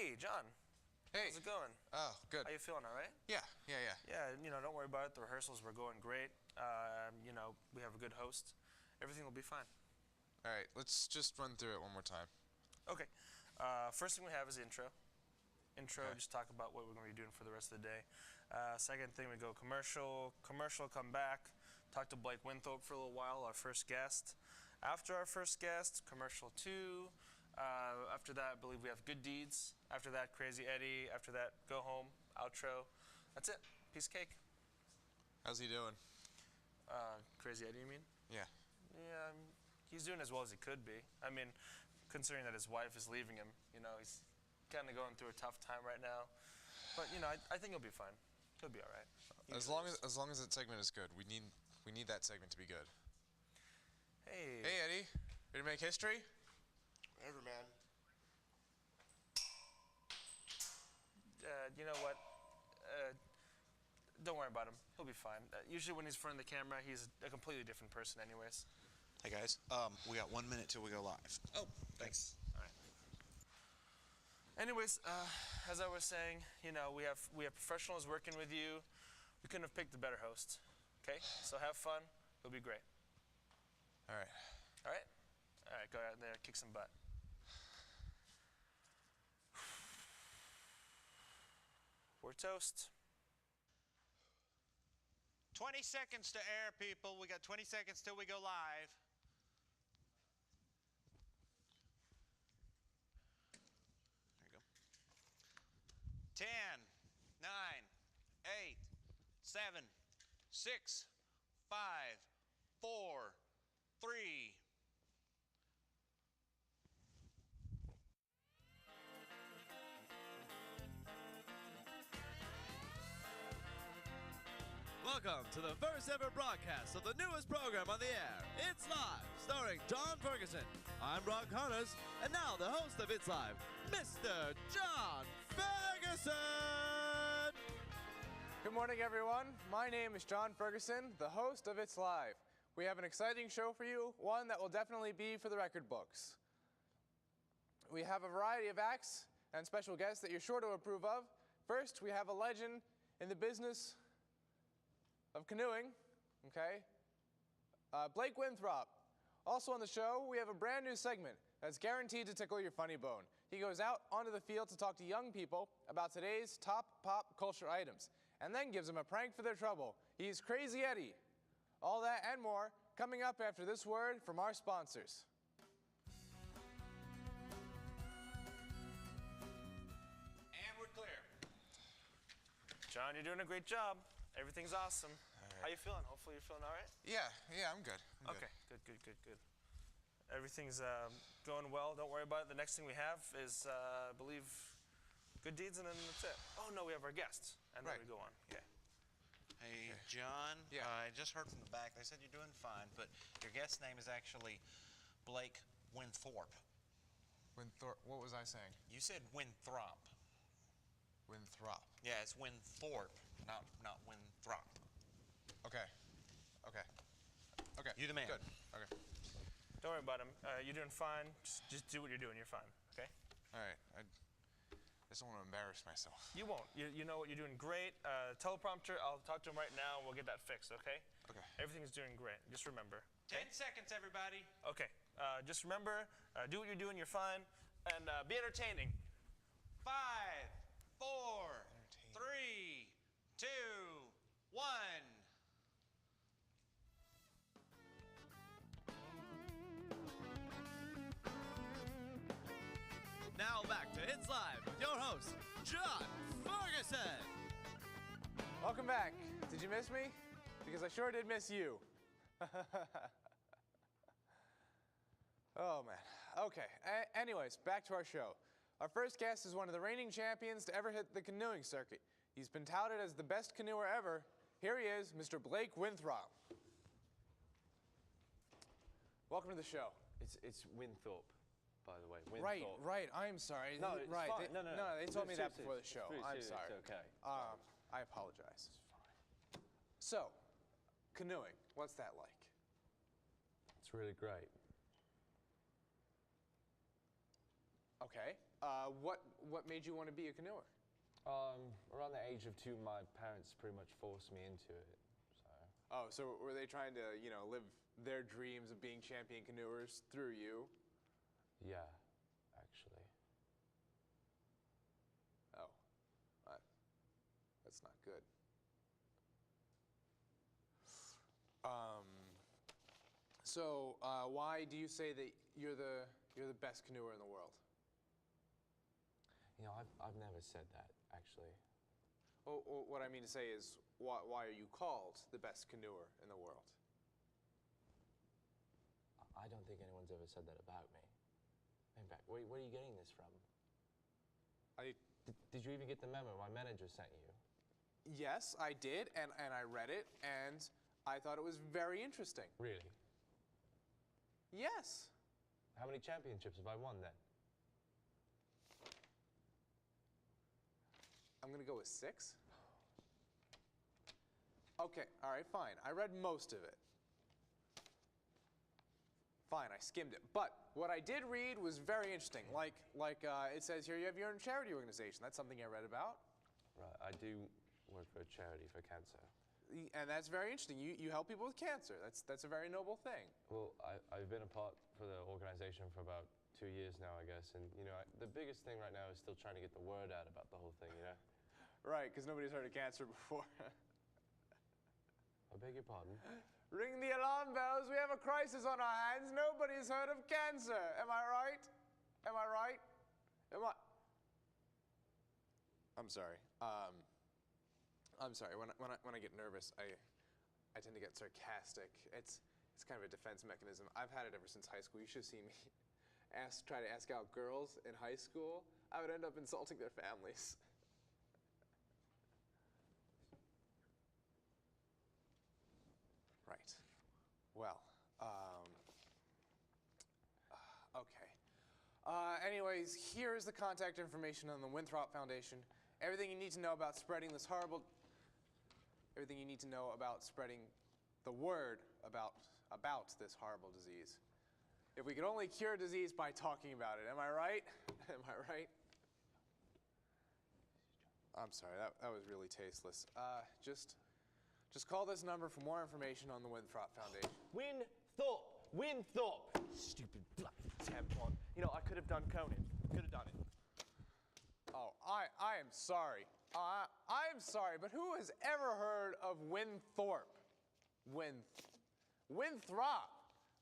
Hey, John. Hey. How's it going? Oh, good. How you feeling, all right? Yeah. Yeah, don't worry about it. The rehearsals were going great. We have a good host. Everything will be fine. All right, let's just run through it one more time. Okay. First thing we have is intro. Okay. Just talk about what we're going to be doing for the rest of the day. Second thing, we go commercial. Commercial, come back. Talk to Blake Winthorpe for a little while, our first guest. After our first guest, commercial 2. After that, I believe we have Good Deeds. After that, Crazy Eddie. After that, Go Home, outro. That's it. Piece of cake. How's he doing? Crazy Eddie, you mean? Yeah. Yeah, he's doing as well as he could be. I mean, considering that his wife is leaving him, he's kind of going through a tough time right now. But, I think he'll be fine. He'll be all right. As long as that segment is good, we need that segment to be good. Hey. Hey, Eddie. Ready to make history? Whatever, man. You know what? Don't worry about him. He'll be fine. Usually when he's in front of the camera, he's a completely different person anyways. Hey, guys. We got 1 minute till we go live. Oh, thanks. All right. Anyways, as I was saying, we have professionals working with you. We couldn't have picked a better host. Okay? So have fun. It'll be great. All right. All right? All right, go out there, kick some butt. We're toast. 20 seconds to air, people. We got 20 seconds till we go live. There you go. 10, 9, 8, 7, 6, 5, 4, 3. Welcome to the first ever broadcast of the newest program on the air, It's Live, starring John Ferguson. I'm Brock Connors, and now the host of It's Live, Mr. John Ferguson! Good morning, everyone. My name is John Ferguson, the host of It's Live. We have an exciting show for you, one that will definitely be for the record books. We have a variety of acts and special guests that you're sure to approve of. First, we have a legend in the business of canoeing, okay? Blake Winthorpe. Also on the show, we have a brand new segment that's guaranteed to tickle your funny bone. He goes out onto the field to talk to young people about today's top pop culture items, and then gives them a prank for their trouble. He's Crazy Eddie. All that and more coming up after this word from our sponsors. And we're clear. John, you're doing a great job. Everything's awesome. How you feeling? Hopefully you're feeling all right? Yeah, I'm good. Okay, good. Everything's going well. Don't worry about it. The next thing we have is, I believe, Good Deeds, and then that's it. Oh, no, we have our guests, and then Right. we go on. Okay. Hey, John. Yeah. I just heard from the back. They said you're doing fine, but your guest name is actually Blake Winthorpe. Winthorpe. What was I saying? You said Winthrop. Winthrop. Yeah, it's Winthorpe, not Winthrop. Okay. You the man. Good. Okay. Don't worry about him. You're doing fine. Just do what you're doing. You're fine. Okay? All right. I just don't want to embarrass myself. You won't. You know what? You're doing great. Teleprompter, I'll talk to him right now, and we'll get that fixed, okay? Okay. Everything's doing great. Just remember. 10 seconds, everybody. Okay. Just remember, do what you're doing. You're fine. And be entertaining. 5, 4, 3, 2, 1. Now back to It's Live with your host, John Ferguson. Welcome back. Did you miss me? Because I sure did miss you. Oh, man. Okay. Anyways, back to our show. Our first guest is one of the reigning champions to ever hit the canoeing circuit. He's been touted as the best canoeer ever. Here he is, Mr. Blake Winthorpe. Welcome to the show. It's Winthorpe, by the way. Winthorpe. Right. I'm sorry. No, it's right. fine. No. They told me that Seriously, before the show. I'm seriously, sorry. It's okay. I apologize. It's fine. So, canoeing, what's that like? It's really great. Okay. What made you want to be a canoer? Around the age of 2, my parents pretty much forced me into it. So were they trying to, live their dreams of being champion canoers through you? Yeah, actually. Oh, that's not good. So why do you say that you're the best canoer in the world? I've never said that, actually. Oh, what I mean to say is, why are you called the best canoer in the world? I don't think anyone's ever said that about me. In fact, where are you getting this from? Did you even get the memo my manager sent you? Yes, I did, and I read it, and I thought it was very interesting. Really? Yes. How many championships have I won then? I'm going to go with 6. Okay, all right, fine. I read most of it. Fine, I skimmed it. But what I did read was very interesting. Like it says here, you have your own charity organization. That's something I read about. Right, I do work for a charity for cancer. And that's very interesting. You help people with cancer. That's a very noble thing. Well, I've been a part for the organization for about 2 years now, I guess. And, the biggest thing right now is still trying to get the word out about the whole thing, Right, because nobody's heard of cancer before. I beg your pardon? Ring the alarm bells. We have a crisis on our hands. Nobody's heard of cancer. Am I right? Am I right? I'm sorry. I'm sorry. When I get nervous, I tend to get sarcastic. It's kind of a defense mechanism. I've had it ever since high school. You should see me try to ask out girls in high school. I would end up insulting their families. Right. Well, okay. Anyways, here's the contact information on the Winthrop Foundation. Everything you need to know about spreading this horrible... Everything you need to know about spreading the word about this horrible disease. If we could only cure disease by talking about it, am I right? Am I right? I'm sorry, that was really tasteless. Just call this number for more information on the Winthrop Foundation. Winthorpe! Stupid bloody tampon. I could have done Conan. Could have done it. Oh, I am sorry. I am sorry, but who has ever heard of Winthorpe? Winthrop.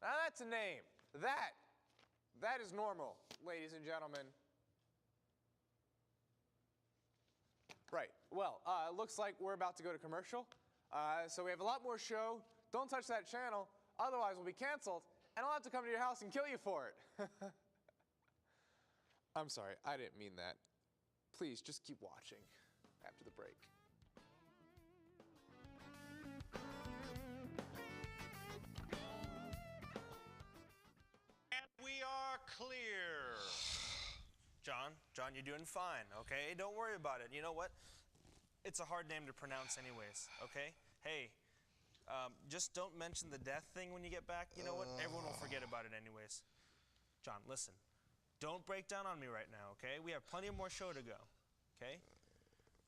Now that's a name. That is normal, ladies and gentlemen. Right. Well, it looks like we're about to go to commercial. So we have a lot more show. Don't touch that channel, otherwise we'll be canceled, and I'll have to come to your house and kill you for it. I'm sorry, I didn't mean that. Please, just keep watching after the break. And we are clear. John, you're doing fine, okay? Don't worry about it. You know what? It's a hard name to pronounce anyways, okay? Hey, just don't mention the death thing when you get back. You know what? Everyone will forget about it anyways. John, listen. Don't break down on me right now, okay? We have plenty more show to go, okay?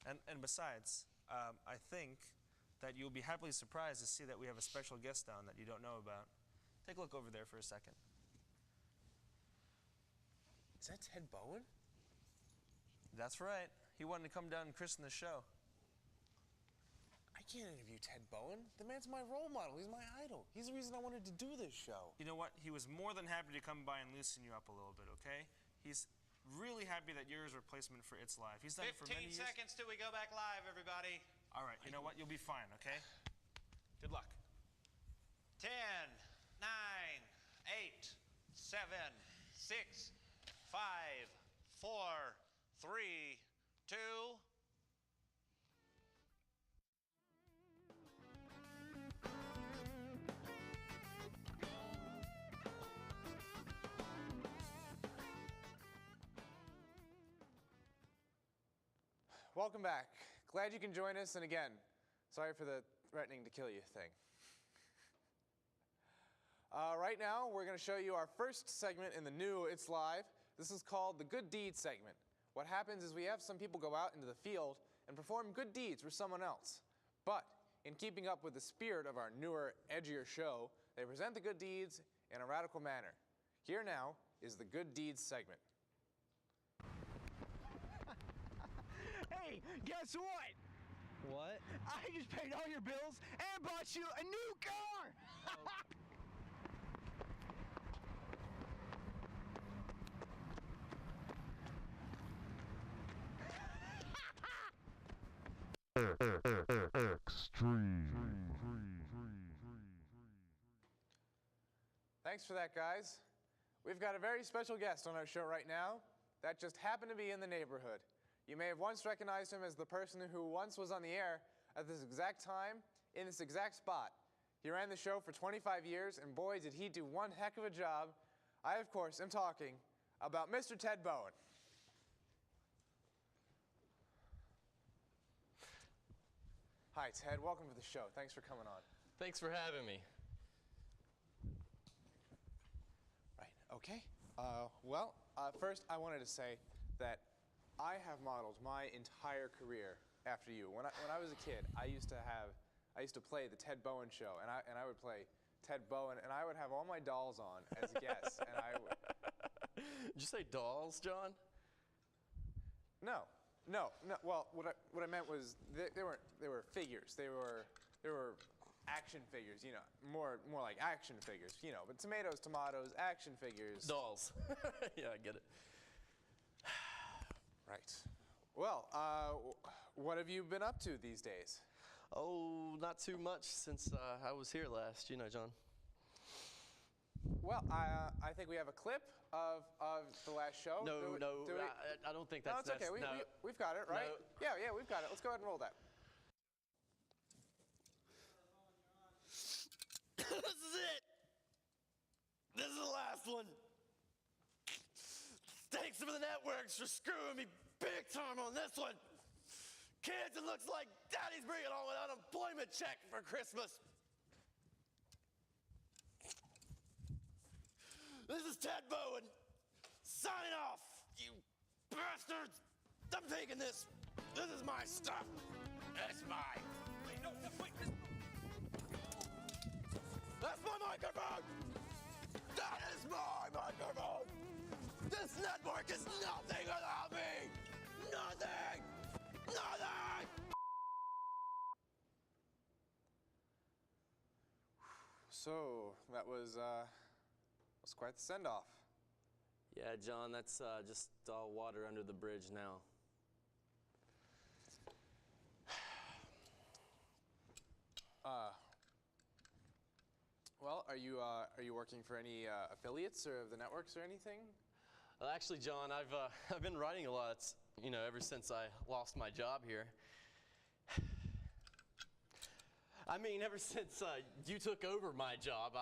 And besides, I think that you'll be happily surprised to see that we have a special guest down that you don't know about. Take a look over there for a second. Is that Ted Bowen? That's right. He wanted to come down and christen the show. I can't interview Ted Bowen. The man's my role model. He's my idol. He's the reason I wanted to do this show. You know what? He was more than happy to come by and loosen you up a little bit, okay? He's really happy that you're his replacement for It's Live. He's done it for many 15 years. seconds till we go back live, everybody. All right, you know what? You'll be fine, okay? Good luck. 10, 9, 8, 7, 6, 5, 4, 3, 2. Welcome back. Glad you can join us, and again, sorry for the threatening to kill you thing. Right now, we're going to show you our first segment in the new It's Live. This is called the Good Deeds segment. What happens is we have some people go out into the field and perform good deeds for someone else. But in keeping up with the spirit of our newer, edgier show, they present the good deeds in a radical manner. Here now is the Good Deeds segment. Hey, guess what? What? I just paid all your bills and bought you a new car! Thanks for that, guys. We've got a very special guest on our show right now that just happened to be in the neighborhood. You may have once recognized him as the person who once was on the air at this exact time, in this exact spot. He ran the show for 25 years, and boy, did he do one heck of a job. I, of course, am talking about Mr. Ted Bowen. Hi, Ted. Welcome to the show. Thanks for coming on. Thanks for having me. Right, okay. First I wanted to say that I have modeled my entire career after you. When I was a kid, I used to play the Ted Bowen show, and I would play Ted Bowen, and I would have all my dolls on as guests, and I would... Did you say dolls, John? No. Well, what I meant was they were figures. They were action figures, you know, more like action figures, you know. But tomatoes, action figures. Dolls. Yeah, I get it. Right. Well, what have you been up to these days? Oh, not too much since I was here last, you know, John. Well, I think we have a clip of the last show. No, Do we? I don't think No, that's... it's okay. We've got it, right? No. Yeah, we've got it. Let's go ahead and roll that. This is it! This is the last one! Thanks to the networks for screwing me big time on this one! Kids, it looks like Daddy's bringing home an unemployment check for Christmas! This is Ted Bowen, signing off, you bastards! I'm taking this. This is my stuff. It's mine. Wait, no, wait. That's my microphone! That is my microphone! This network is nothing without me! Nothing! Nothing! So that was quite the send-off. Yeah, John, that's just all water under the bridge now. Well, are you working for any affiliates or the networks or anything? Well, actually, John, I've been writing a lot, you know, ever since I lost my job here. I mean, ever since you took over my job,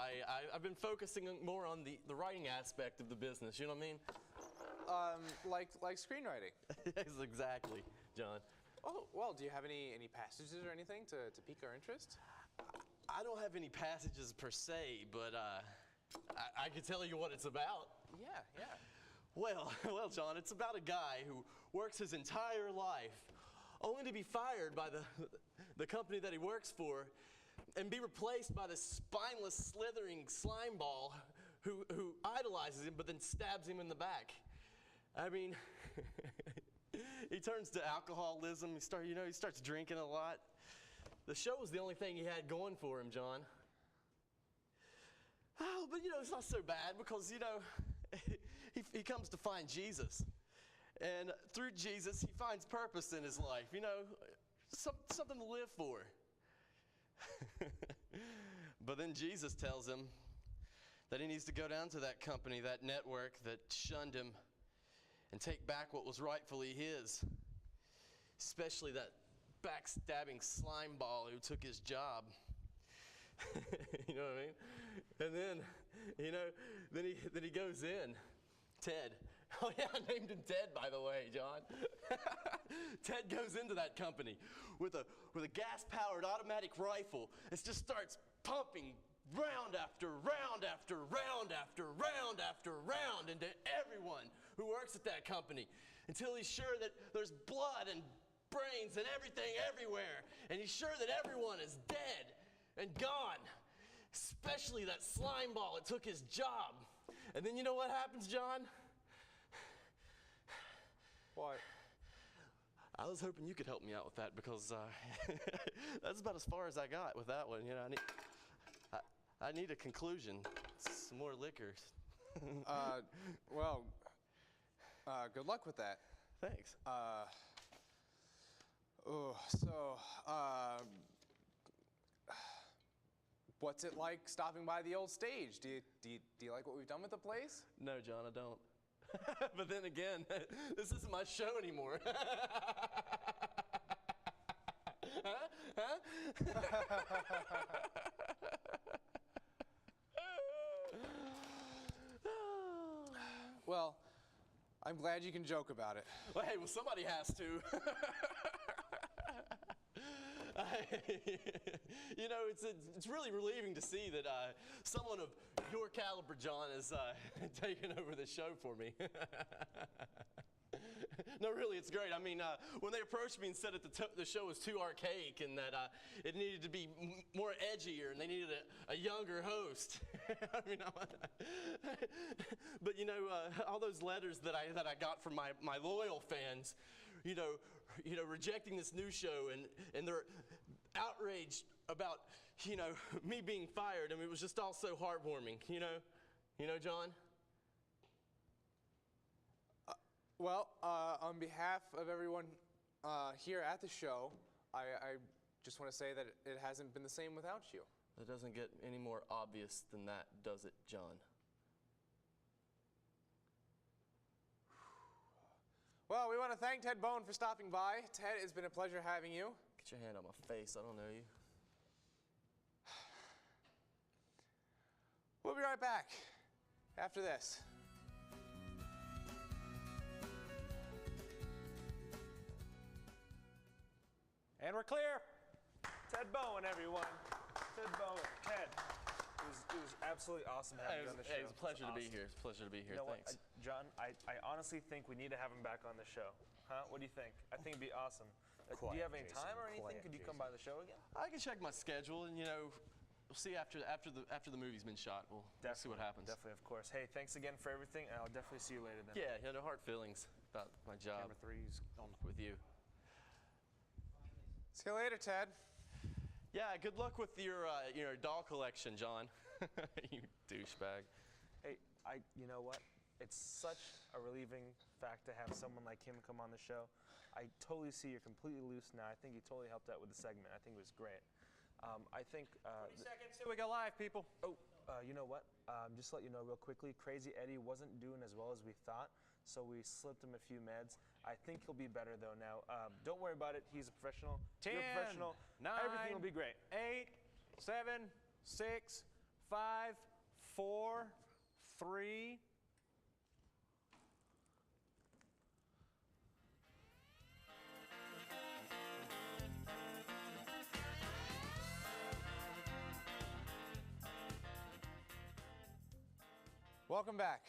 I've been focusing more on the writing aspect of the business, you know what I mean? Like screenwriting. Exactly, John. Oh, well, do you have any passages or anything to pique our interest? I don't have any passages per se, but I can tell you what it's about. Yeah. Well, John, it's about a guy who works his entire life only to be fired by the company that he works for and be replaced by this spineless, slithering slime ball who idolizes him but then stabs him in the back. I mean, he turns to alcoholism. He starts drinking a lot. The show was the only thing he had going for him, John. Oh, but it's not so bad because, he comes to find Jesus. And through Jesus, he finds purpose in his life, something to live for. But then Jesus tells him that he needs to go down to that company, that network that shunned him, and take back what was rightfully his, especially that backstabbing slime ball who took his job. You know what I mean? And then, then he goes in. Ted. Oh yeah, I named him Ted, by the way, John. Ted goes into that company with a gas-powered automatic rifle. It just starts pumping round after round after round after round after round into everyone who works at that company until he's sure that there's blood and brains and everything everywhere, and he's sure that everyone is dead and gone, especially that slime ball that took his job. And then you know what happens, John? What? I was hoping you could help me out with that because that's about as far as I got with that one. You know, I need a conclusion, some more liquor. Well, good luck with that. Thanks. What's it like stopping by the old stage? Do you like what we've done with the place? No, John, I don't. But then again, this isn't my show anymore. Huh? Well, I'm glad you can joke about it. Well, hey, well, somebody has to. You know, it's really relieving to see that someone of your caliber, John, has taken over the show for me. No, really, it's great. I mean, when they approached me and said that the show was too archaic and that it needed to be more edgier and they needed a younger host. I mean, but you know, all those letters that I got from my loyal fans, you know, rejecting this new show and they're outraged about, you know, me being fired. I mean, it was just all so heartwarming, you know, John. Well, on behalf of everyone here at the show, I just want to say that it hasn't been the same without you. It doesn't get any more obvious than that, does it, John? Well, we want to thank Ted Bone for stopping by. Ted, it's been a pleasure having you. Get your hand on my face. I don't know you. We'll be right back after this. And we're clear. Ted Bowen, everyone. Ted Bowen. Ted. It was absolutely awesome having you on the show. Hey, it's a pleasure to be here. It's a pleasure to be here. You know Thanks. what, John, I honestly think we need to have him back on the show. Huh? What do you think? I think it'd be awesome. Do you have any time or anything? Could you come by the show again? I can check my schedule, and you know, we'll see after the movie's been shot. We'll see what happens. Definitely, of course. Hey, thanks again for everything, and I'll definitely see you later then. Yeah, no hard feelings about my job. Camera 3's on. With you. See you later, Ted. Yeah, good luck with your doll collection, John. You douchebag. Hey, you know what? It's such a relieving fact to have someone like him come on the show. I totally see you're completely loose now. I think you totally helped out with the segment. I think it was great. I think 20 seconds till we go live, people. You know what? Just to let you know real quickly, Crazy Eddie wasn't doing as well as we thought, so we slipped him a few meds. I think he'll be better though now. Don't worry about it. He's a professional. 10, You're a professional. 9, Everything will be great. 8, 7, 6, 5, 4, 3. Welcome back.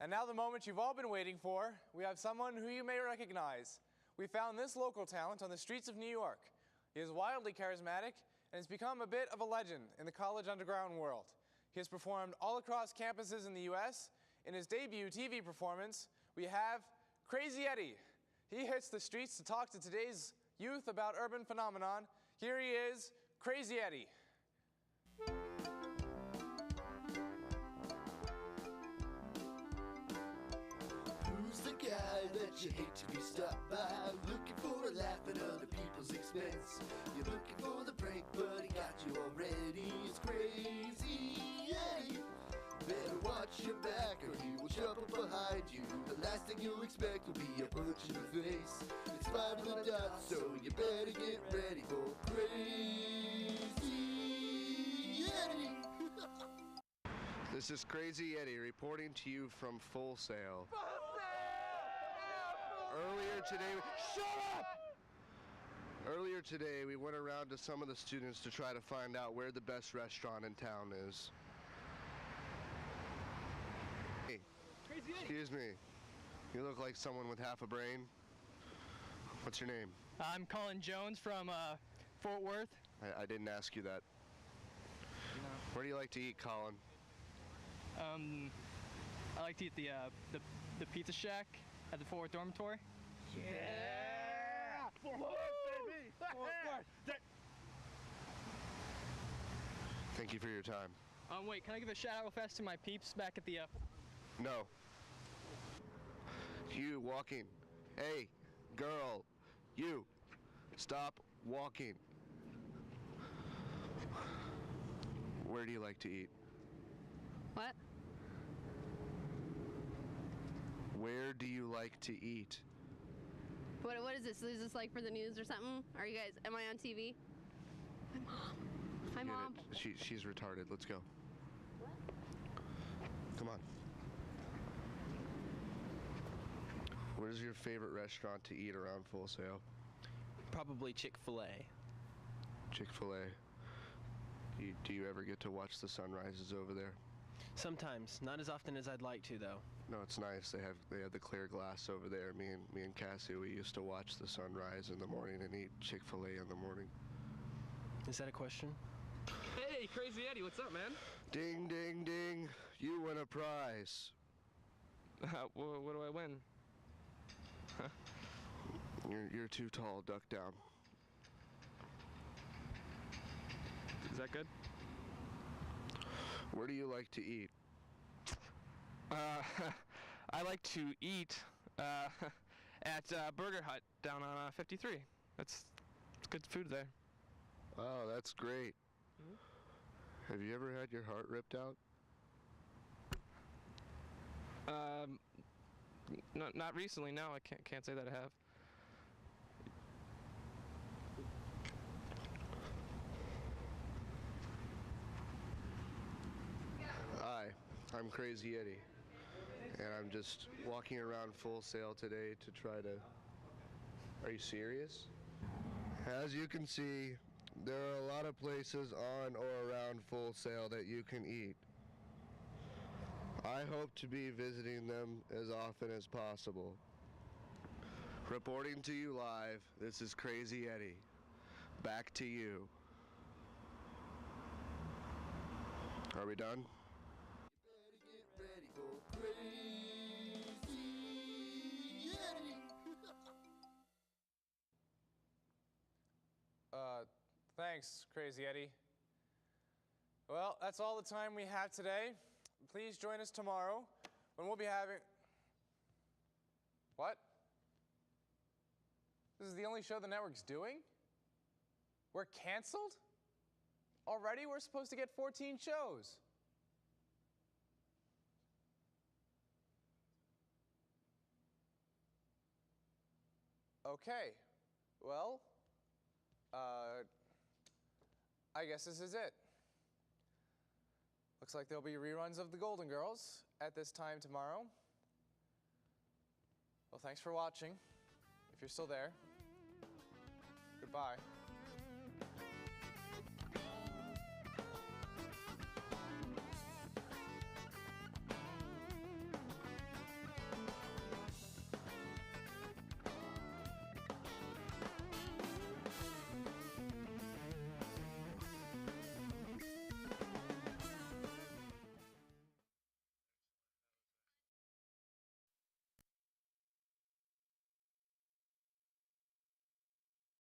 And now the moment you've all been waiting for. We have someone who you may recognize. We found this local talent on the streets of New York. He is wildly charismatic and has become a bit of a legend in the college underground world. He has performed all across campuses in the U.S. In his debut TV performance, we have Crazy Eddie. He hits the streets to talk to today's youth about urban phenomenon. Here he is, Crazy Eddie. Who's the guy that you hate to be stopped by? Looking for a laugh at other people's expense. You're looking for the break, but he got you already. It's Crazy Eddie. Better watch your back or he will jump up behind you. The last thing you'll expect will be a punch in the face. It's 5 to the dot, so you better get ready for Crazy Eddie. This is Crazy Eddie reporting to you from Full Sail. Earlier today, shut up! Earlier today, we went around to some of the students to try to find out where the best restaurant in town is. Hey, excuse me. You look like someone with half a brain. What's your name? I'm Colin Jones from Fort Worth. I didn't ask you that. No. Where do you like to eat, Colin? I like to eat the Pizza Shack at the Fort Worth Dormitory. Yeah! Fort Worth, baby! Fort Worth! Thank you for your time. Wait, can I give a shout out real fast to my peeps back at the No. You walking. Hey, girl. You. Stop walking. Where do you like to eat? What? Where do you like to eat? What is this? Is this like for the news or something? Are you guys, am I on TV? My mom. Hi, Get Mom. it. She's retarded. Let's go. Come on. What is your favorite restaurant to eat around Full Sail? Probably Chick-fil-A. Chick-fil-A. Do you ever get to watch the sunrises over there? Sometimes, not as often as I'd like to, though. No, it's nice. They have the clear glass over there. Me and Cassie, we used to watch the sunrise in the morning and eat Chick-fil-A in the morning. Is that a question? Hey, Crazy Eddie, what's up, man? Ding, ding, ding. You win a prize. What do I win? Huh? You're too tall. Duck down. Is that good? Where do you like to eat? I like to eat at Burger Hut down on 53. It's good food there. Oh, that's great. Have you ever had your heart ripped out? Not recently. No, I can't say that I have. Hi, I'm Crazy Eddie, and I'm just walking around Full Sail today to try to... Are you serious? As you can see, there are a lot of places on or around Full Sail that you can eat. I hope to be visiting them as often as possible. Reporting to you live, this is Crazy Eddie. Back to you. Are we done? Ready for Crazy Eddie. Thanks, Crazy Eddie. Well, that's all the time we have today. Please join us tomorrow when we'll be having... What? This is the only show the network's doing? We're canceled? Already? We're supposed to get 14 shows. Okay. Well, I guess this is it. Looks like there'll be reruns of The Golden Girls at this time tomorrow. Well, thanks for watching. If you're still there, goodbye.